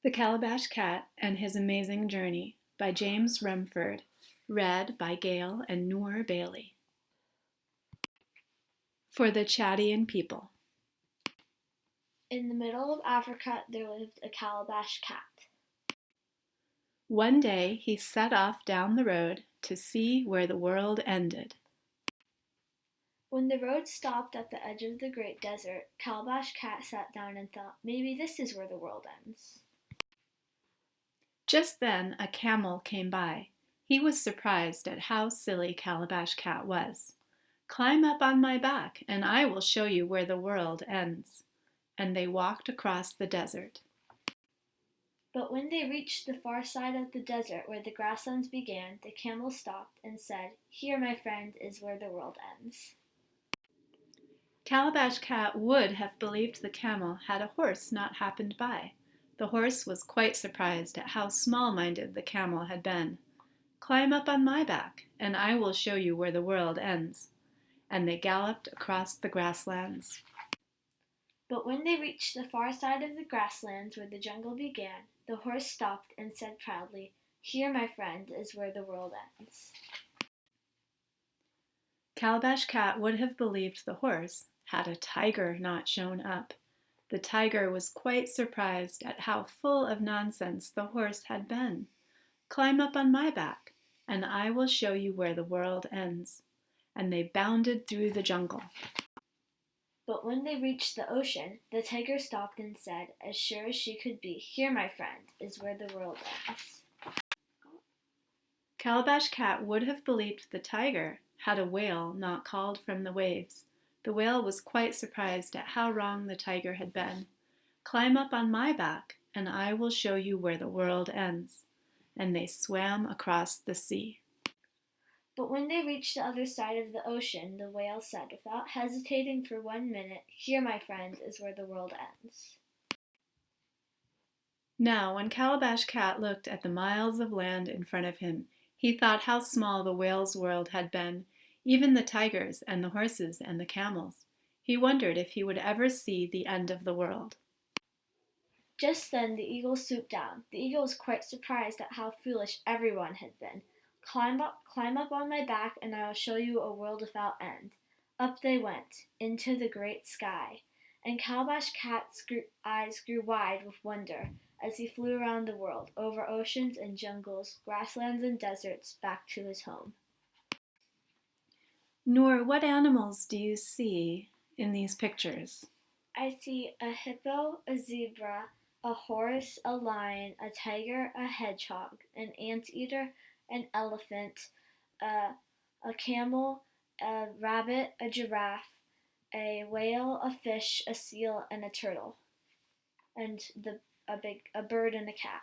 The Calabash Cat and His Amazing Journey by James Rumsford, read by Gail and Noor Bailey. For the Chadian People. In the middle of Africa there lived a Calabash Cat. One day he set off down the road to see where the world ended. When the road stopped at the edge of the great desert, Calabash Cat sat down and thought, maybe this is where the world ends. Just then a camel came by. He was surprised at how silly Calabash Cat was. "Climb up on my back, and I will show you where the world ends." And they walked across the desert. But when they reached the far side of the desert where the grasslands began, the camel stopped and said, "Here, my friend, is where the world ends." Calabash Cat would have believed the camel had a horse not happened by. The horse was quite surprised at how small-minded the camel had been. "Climb up on my back, and I will show you where the world ends." And they galloped across the grasslands. But when they reached the far side of the grasslands where the jungle began, the horse stopped and said proudly, "Here, my friend, is where the world ends." Calabash Cat would have believed the horse had a tiger not shown up. The tiger was quite surprised at how full of nonsense the horse had been. "Climb up on my back, and I will show you where the world ends." And they bounded through the jungle. But when they reached the ocean, the tiger stopped and said, as sure as she could be, "Here, my friend, is where the world ends." Calabash Cat would have believed the tiger had a whale not called from the waves. The whale was quite surprised at how wrong the tiger had been. "Climb up on my back, and I will show you where the world ends." And they swam across the sea. But when they reached the other side of the ocean, the whale said, without hesitating for 1 minute, "Here, my friend, is where the world ends." Now, when Calabash Cat looked at the miles of land in front of him, he thought how small the whale's world had been, even the tigers and the horses and the camels. He wondered if he would ever see the end of the world. Just then the eagle swooped down. The eagle was quite surprised at how foolish everyone had been. Climb up on my back, and I will show you a world without end." Up they went, into the great sky, and Calabash Cat's eyes grew wide with wonder as he flew around the world, over oceans and jungles, grasslands and deserts, back to his home. Noor, what animals do you see in these pictures? I see a hippo, a zebra, a horse, a lion, a tiger, a hedgehog, an anteater, an elephant, a, a camel, a rabbit, a giraffe, a whale, a fish, a seal, and a turtle, and a bird and a cat.